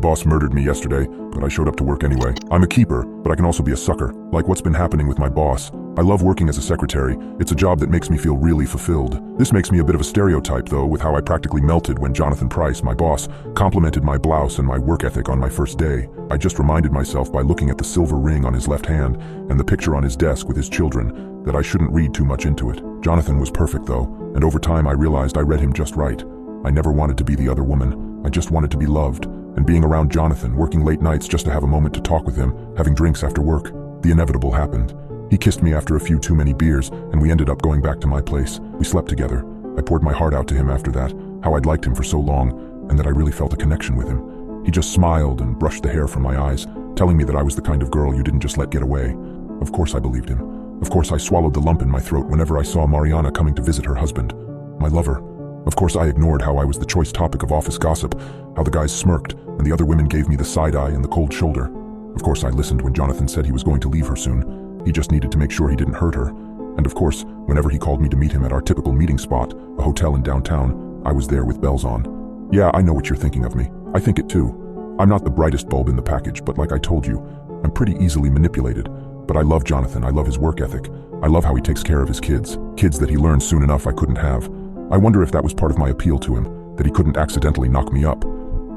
Boss murdered me yesterday, but I showed up to work anyway. I'm a keeper, but I can also be a sucker, like what's been happening with my boss. I love working as a secretary. It's a job that makes me feel really fulfilled. This makes me a bit of a stereotype, though, with how I practically melted when Jonathan Price, my boss, complimented my blouse and my work ethic on my first day. I just reminded myself by looking at the silver ring on his left hand and the picture on his desk with his children that I shouldn't read too much into it. Jonathan was perfect, though, and over time I realized I read him just right. I never wanted to be the other woman. I just wanted to be loved. And being around Jonathan, working late nights just to have a moment to talk with him, having drinks after work, the inevitable happened. He kissed me after a few too many beers, and we ended up going back to my place. We slept together. I poured my heart out to him after that, how I'd liked him for so long, and that I really felt a connection with him. He just smiled and brushed the hair from my eyes, telling me that I was the kind of girl you didn't just let get away. Of course I believed him. Of course I swallowed the lump in my throat whenever I saw Mariana coming to visit her husband, my lover. Of course I ignored how I was the choice topic of office gossip, how the guys smirked and the other women gave me the side eye and the cold shoulder. Of course I listened when Jonathan said he was going to leave her soon. He just needed to make sure he didn't hurt her. And of course, whenever he called me to meet him at our typical meeting spot, a hotel in downtown, I was there with bells on. Yeah, I know what you're thinking of me. I think it too. I'm not the brightest bulb in the package, but like I told you, I'm pretty easily manipulated. But I love Jonathan, I love his work ethic. I love how he takes care of his kids that he learned soon enough I couldn't have. I wonder if that was part of my appeal to him, that he couldn't accidentally knock me up.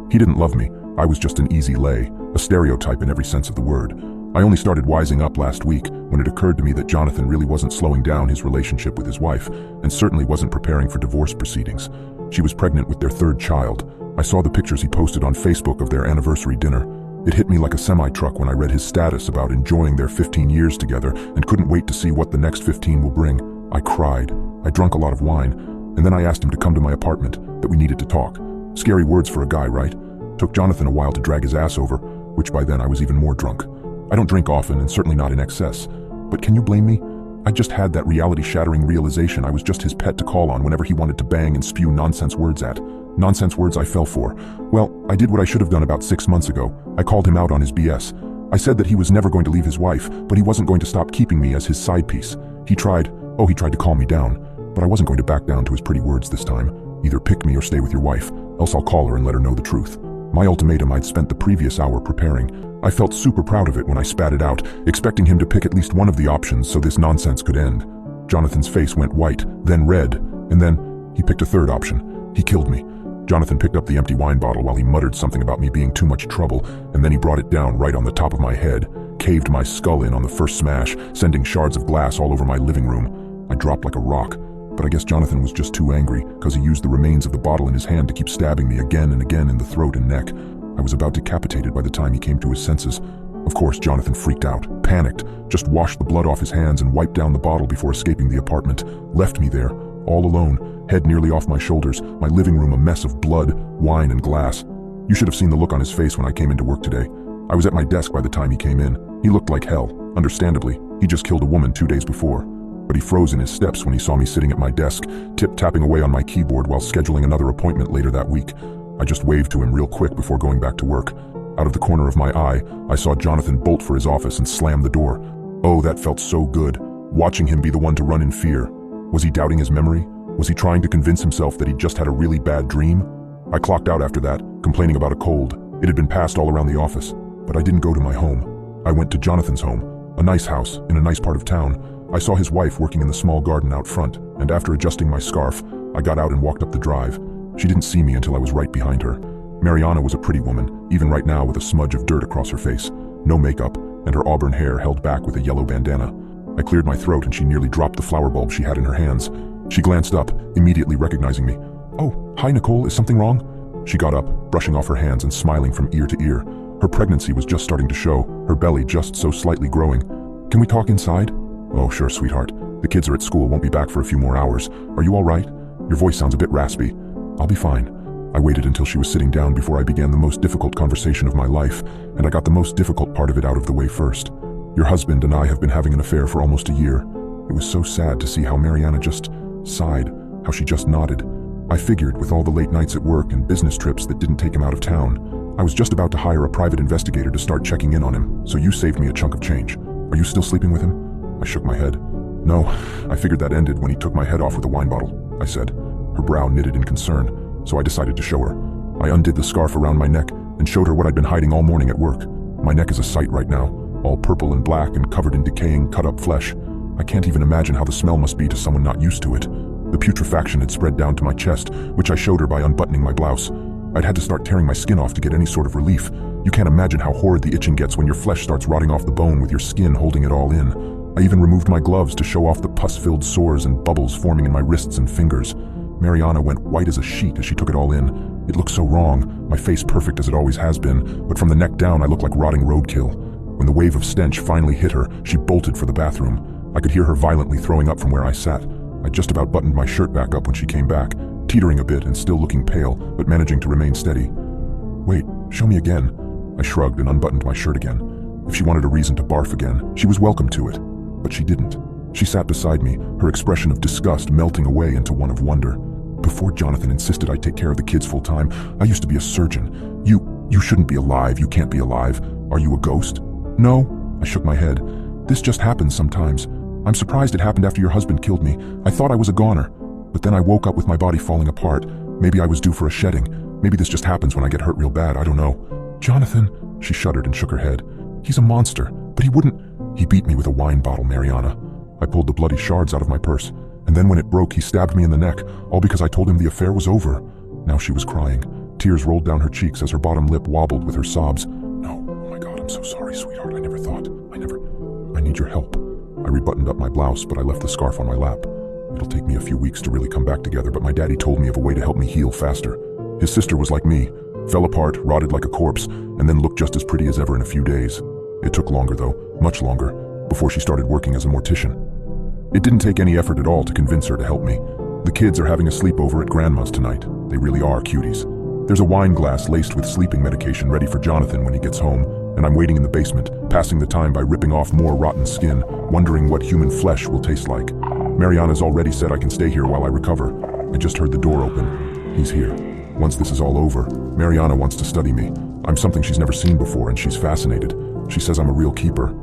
He didn't love me. I was just an easy lay, a stereotype in every sense of the word. I only started wising up last week when it occurred to me that Jonathan really wasn't slowing down his relationship with his wife, and certainly wasn't preparing for divorce proceedings. She was pregnant with their third child. I saw the pictures he posted on Facebook of their anniversary dinner. It hit me like a semi-truck when I read his status about enjoying their 15 years together and couldn't wait to see what the next 15 will bring. I cried. I drank a lot of wine, and then I asked him to come to my apartment, that we needed to talk. Scary words for a guy, right? Took Jonathan a while to drag his ass over, which by then I was even more drunk. I don't drink often, and certainly not in excess. But can you blame me? I just had that reality-shattering realization I was just his pet to call on whenever he wanted to bang and spew nonsense words at. Nonsense words I fell for. Well, I did what I should have done about 6 months ago. I called him out on his BS. I said that he was never going to leave his wife, but he wasn't going to stop keeping me as his side piece. He tried to calm me down. But I wasn't going to back down to his pretty words this time. Either pick me or stay with your wife, else I'll call her and let her know the truth. My ultimatum I'd spent the previous hour preparing. I felt super proud of it when I spat it out, expecting him to pick at least one of the options so this nonsense could end. Jonathan's face went white, then red, and then he picked a third option. He killed me. Jonathan picked up the empty wine bottle while he muttered something about me being too much trouble, and then he brought it down right on the top of my head, caved my skull in on the first smash, sending shards of glass all over my living room. I dropped like a rock. But I guess Jonathan was just too angry, because he used the remains of the bottle in his hand to keep stabbing me again and again in the throat and neck. I was about decapitated by the time he came to his senses. Of course, Jonathan freaked out, panicked, just washed the blood off his hands and wiped down the bottle before escaping the apartment, left me there, all alone, head nearly off my shoulders, my living room a mess of blood, wine, and glass. You should have seen the look on his face when I came into work today. I was at my desk by the time he came in. He looked like hell, understandably. He just killed a woman 2 days before. But he froze in his steps when he saw me sitting at my desk, tip-tapping away on my keyboard while scheduling another appointment later that week. I just waved to him real quick before going back to work. Out of the corner of my eye, I saw Jonathan bolt for his office and slam the door. Oh, that felt so good, watching him be the one to run in fear. Was he doubting his memory? Was he trying to convince himself that he'd just had a really bad dream? I clocked out after that, complaining about a cold. It had been passed all around the office. But I didn't go to my home. I went to Jonathan's home, a nice house in a nice part of town. I saw his wife working in the small garden out front, and after adjusting my scarf, I got out and walked up the drive. She didn't see me until I was right behind her. Mariana was a pretty woman, even right now with a smudge of dirt across her face, no makeup, and her auburn hair held back with a yellow bandana. I cleared my throat and she nearly dropped the flower bulb she had in her hands. She glanced up, immediately recognizing me. "Oh, hi Nicole, is something wrong?" She got up, brushing off her hands and smiling from ear to ear. Her pregnancy was just starting to show, her belly just so slightly growing. "Can we talk inside?" "Oh, sure, sweetheart. The kids are at school, won't be back for a few more hours. Are you all right? Your voice sounds a bit raspy." "I'll be fine." I waited until she was sitting down before I began the most difficult conversation of my life, and I got the most difficult part of it out of the way first. "Your husband and I have been having an affair for almost a year." It was so sad to see how Mariana just sighed, how she just nodded. I figured, with all the late nights at work and business trips that didn't take him out of town, I was just about to hire a private investigator to start checking in on him, so you saved me a chunk of change. Are you still sleeping with him? I shook my head. "No, I figured that ended when he took my head off with a wine bottle," I said. Her brow knitted in concern, so I decided to show her. I undid the scarf around my neck, and showed her what I'd been hiding all morning at work. My neck is a sight right now, all purple and black and covered in decaying, cut-up flesh. I can't even imagine how the smell must be to someone not used to it. The putrefaction had spread down to my chest, which I showed her by unbuttoning my blouse. I'd had to start tearing my skin off to get any sort of relief. You can't imagine how horrid the itching gets when your flesh starts rotting off the bone with your skin holding it all in. I even removed my gloves to show off the pus-filled sores and bubbles forming in my wrists and fingers. Mariana went white as a sheet as she took it all in. It looked so wrong, my face perfect as it always has been, but from the neck down I looked like rotting roadkill. When the wave of stench finally hit her, she bolted for the bathroom. I could hear her violently throwing up from where I sat. I just about buttoned my shirt back up when she came back, teetering a bit and still looking pale, but managing to remain steady. "Wait, show me again." I shrugged and unbuttoned my shirt again. If she wanted a reason to barf again, she was welcome to it. But she didn't. She sat beside me, her expression of disgust melting away into one of wonder. "Before Jonathan insisted I take care of the kids full time, I used to be a surgeon. You shouldn't be alive. You can't be alive. Are you a ghost?" "No." I shook my head. "This just happens sometimes. I'm surprised it happened after your husband killed me. I thought I was a goner. But then I woke up with my body falling apart. Maybe I was due for a shedding. Maybe this just happens when I get hurt real bad. I don't know." "Jonathan," she shuddered and shook her head. "He's a monster, but he wouldn't—" "He beat me with a wine bottle, Mariana." I pulled the bloody shards out of my purse, and then when it broke, he stabbed me in the neck, all because I told him the affair was over. Now she was crying. Tears rolled down her cheeks as her bottom lip wobbled with her sobs. "No, oh my God, I'm so sorry, sweetheart. I never thought. I need your help." I rebuttoned up my blouse, but I left the scarf on my lap. "It'll take me a few weeks to really come back together, but my daddy told me of a way to help me heal faster. His sister was like me, fell apart, rotted like a corpse, and then looked just as pretty as ever in a few days. It took longer though, much longer, before she started working as a mortician. It didn't take any effort at all to convince her to help me. The kids are having a sleepover at Grandma's tonight. They really are cuties. There's a wine glass laced with sleeping medication ready for Jonathan when he gets home, and I'm waiting in the basement, passing the time by ripping off more rotten skin, wondering what human flesh will taste like. Mariana's already said I can stay here while I recover. I just heard the door open. He's here. Once this is all over, Mariana wants to study me. I'm something she's never seen before, and she's fascinated. She says I'm a real keeper.